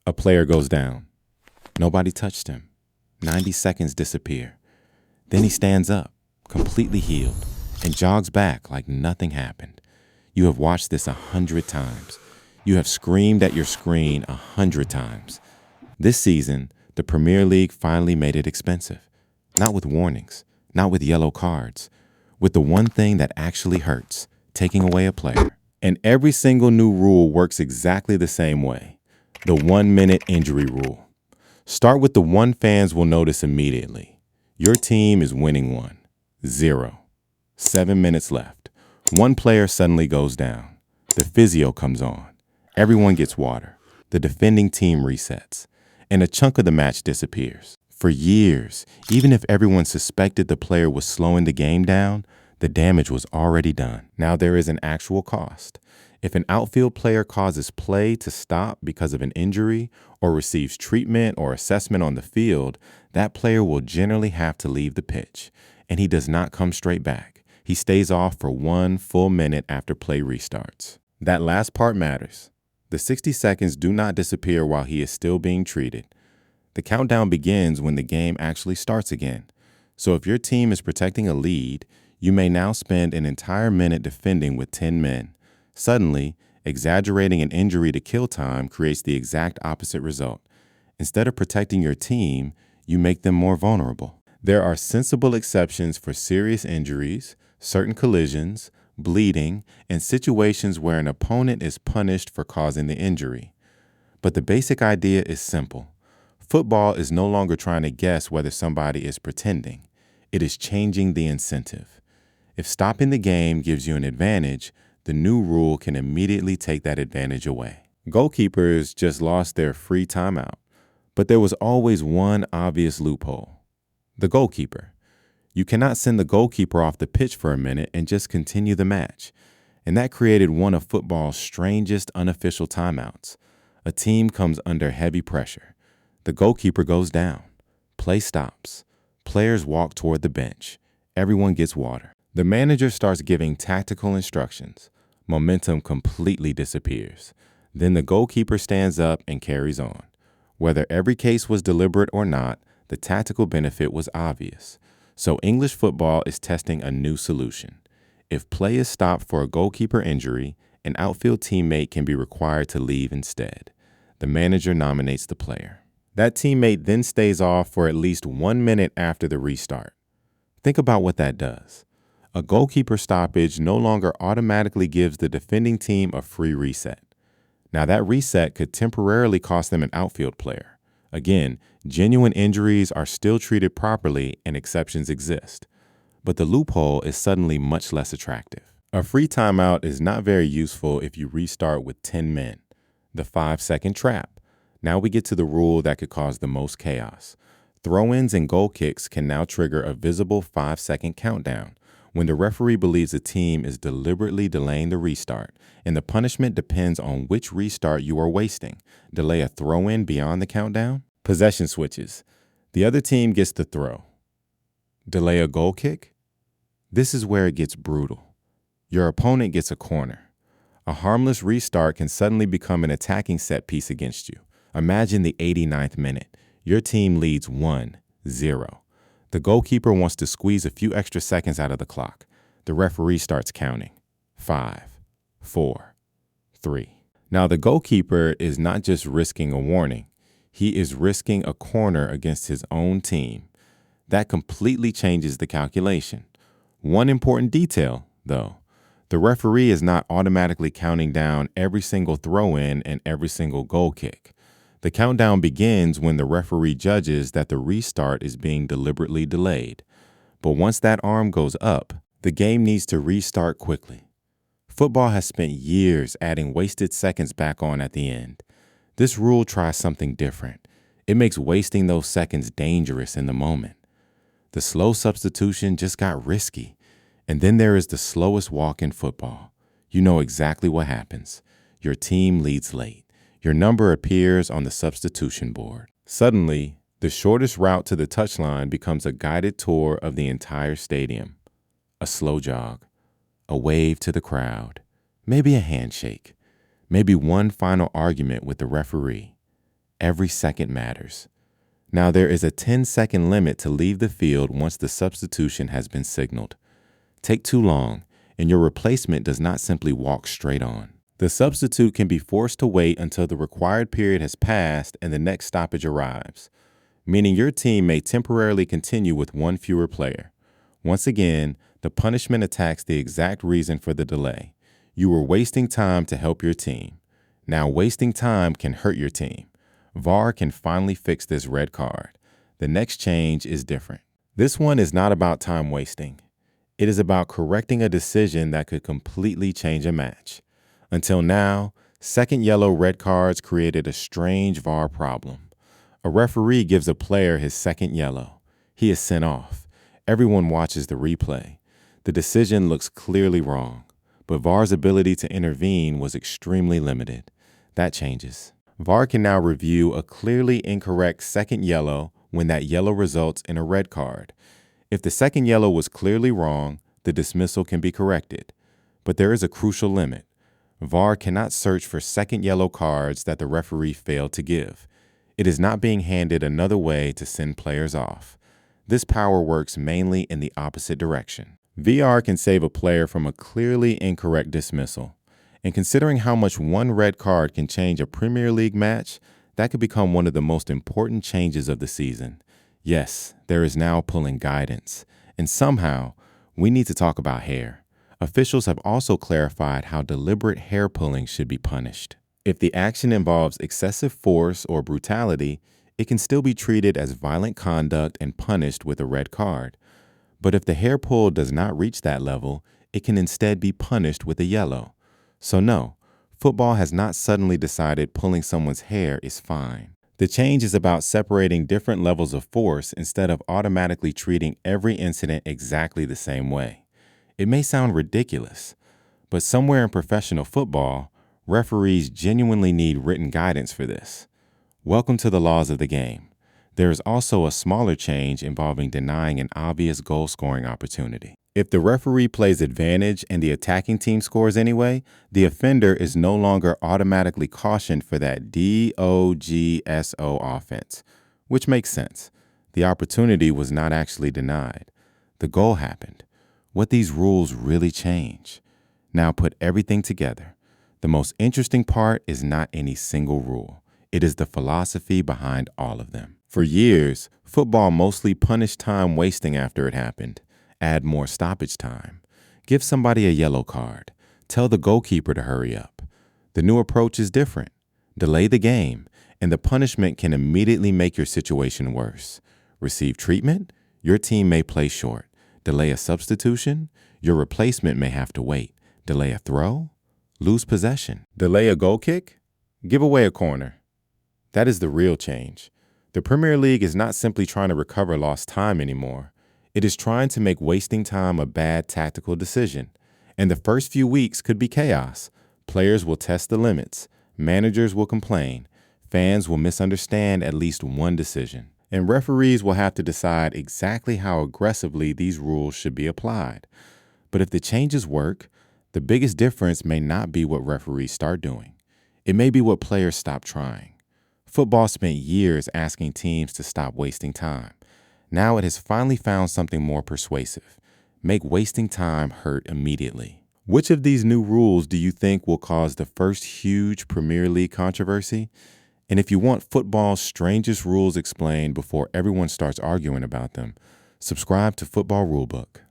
A player goes down. Nobody touched him. 90 seconds disappear. Then he stands up, completely healed, and jogs back like nothing happened. You have watched this 100 times. You have screamed at your screen 100 times. This season, the Premier League finally made it expensive. Not with warnings, not with yellow cards, with the one thing that actually hurts, taking away a player. And every single new rule works exactly the same way. The 1-minute injury rule. Start with the one fans will notice immediately. Your team is winning 1-0. 7 minutes left. One player suddenly goes down. The physio comes on. Everyone gets water. The defending team resets. And a chunk of the match disappears. For years, even if everyone suspected the player was slowing the game down, the damage was already done. Now there is an actual cost. If an outfield player causes play to stop because of an injury or receives treatment or assessment on the field, that player will generally have to leave the pitch, and he does not come straight back. He stays off for 1 full minute after play restarts. That last part matters. The 60 seconds do not disappear while he is still being treated. The countdown begins when the game actually starts again. So if your team is protecting a lead, you may now spend an entire minute defending with 10 men. Suddenly, exaggerating an injury to kill time creates the exact opposite result. Instead of protecting your team, you make them more vulnerable. There are sensible exceptions for serious injuries, certain collisions, bleeding, and situations where an opponent is punished for causing the injury. But the basic idea is simple. Football is no longer trying to guess whether somebody is pretending. It is changing the incentive. If stopping the game gives you an advantage, the new rule can immediately take that advantage away. Goalkeepers just lost their free timeout, but there was always one obvious loophole. The goalkeeper. You cannot send the goalkeeper off the pitch for a minute and just continue the match. And that created one of football's strangest unofficial timeouts. A team comes under heavy pressure. The goalkeeper goes down. Play stops. Players walk toward the bench. Everyone gets water. The manager starts giving tactical instructions. Momentum completely disappears. Then the goalkeeper stands up and carries on. Whether every case was deliberate or not, the tactical benefit was obvious. So English football is testing a new solution. If play is stopped for a goalkeeper injury, an outfield teammate can be required to leave instead. The manager nominates the player. That teammate then stays off for at least 1 minute after the restart. Think about what that does. A goalkeeper stoppage no longer automatically gives the defending team a free reset. Now that reset could temporarily cost them an outfield player. Again, genuine injuries are still treated properly and exceptions exist. But the loophole is suddenly much less attractive. A free timeout is not very useful if you restart with 10 men. The 5-second trap. Now we get to the rule that could cause the most chaos. Throw-ins and goal kicks can now trigger a visible 5-second countdown when the referee believes a team is deliberately delaying the restart, and the punishment depends on which restart you are wasting. Delay a throw-in beyond the countdown? Possession switches. The other team gets the throw. Delay a goal kick? This is where it gets brutal. Your opponent gets a corner. A harmless restart can suddenly become an attacking set piece against you. Imagine the 89th minute. Your team leads 1-0. The goalkeeper wants to squeeze a few extra seconds out of the clock. The referee starts counting. 5, 4, 3. Now the goalkeeper is not just risking a warning. He is risking a corner against his own team. That completely changes the calculation. One important detail, though. The referee is not automatically counting down every single throw-in and every single goal kick. The countdown begins when the referee judges that the restart is being deliberately delayed. But once that arm goes up, the game needs to restart quickly. Football has spent years adding wasted seconds back on at the end. This rule tries something different. It makes wasting those seconds dangerous in the moment. The slow substitution just got risky. And then there is the slowest walk in football. You know exactly what happens. Your team leads late. Your number appears on the substitution board. Suddenly, the shortest route to the touchline becomes a guided tour of the entire stadium. A slow jog, a wave to the crowd, maybe a handshake, maybe one final argument with the referee. Every second matters. Now, there is a 10-second limit to leave the field once the substitution has been signaled. Take too long, and your replacement does not simply walk straight on. The substitute can be forced to wait until the required period has passed and the next stoppage arrives, meaning your team may temporarily continue with one fewer player. Once again, the punishment attacks the exact reason for the delay. You were wasting time to help your team. Now, wasting time can hurt your team. VAR can finally fix this red card. The next change is different. This one is not about time wasting. It is about correcting a decision that could completely change a match. Until now, second yellow red cards created a strange VAR problem. A referee gives a player his second yellow. He is sent off. Everyone watches the replay. The decision looks clearly wrong, but VAR's ability to intervene was extremely limited. That changes. VAR can now review a clearly incorrect second yellow when that yellow results in a red card. If the second yellow was clearly wrong, the dismissal can be corrected. But there is a crucial limit. VAR cannot search for second yellow cards that the referee failed to give. It is not being handed another way to send players off. This power works mainly in the opposite direction. VAR can save a player from a clearly incorrect dismissal. And considering how much one red card can change a Premier League match, that could become one of the most important changes of the season. Yes, there is now pulling guidance. And somehow, we need to talk about hair. Officials have also clarified how deliberate hair pulling should be punished. If the action involves excessive force or brutality, it can still be treated as violent conduct and punished with a red card. But if the hair pull does not reach that level, it can instead be punished with a yellow. So no, football has not suddenly decided pulling someone's hair is fine. The change is about separating different levels of force instead of automatically treating every incident exactly the same way. It may sound ridiculous, but somewhere in professional football, referees genuinely need written guidance for this. Welcome to the laws of the game. There is also a smaller change involving denying an obvious goal-scoring opportunity. If the referee plays advantage and the attacking team scores anyway, the offender is no longer automatically cautioned for that DOGSO offense, which makes sense. The opportunity was not actually denied. The goal happened. What these rules really change. Now put everything together. The most interesting part is not any single rule. It is the philosophy behind all of them. For years, football mostly punished time wasting after it happened. Add more stoppage time. Give somebody a yellow card. Tell the goalkeeper to hurry up. The new approach is different. Delay the game, and the punishment can immediately make your situation worse. Receive treatment? Your team may play short. Delay a substitution? Your replacement may have to wait. Delay a throw? Lose possession. Delay a goal kick? Give away a corner. That is the real change. The Premier League is not simply trying to recover lost time anymore. It is trying to make wasting time a bad tactical decision. And the first few weeks could be chaos. Players will test the limits. Managers will complain. Fans will misunderstand at least one decision. And referees will have to decide exactly how aggressively these rules should be applied. But if the changes work, the biggest difference may not be what referees start doing. It may be what players stop trying. Football spent years asking teams to stop wasting time. Now it has finally found something more persuasive. Make wasting time hurt immediately. Which of these new rules do you think will cause the first huge Premier League controversy? And if you want football's strangest rules explained before everyone starts arguing about them, subscribe to Football Rulebook.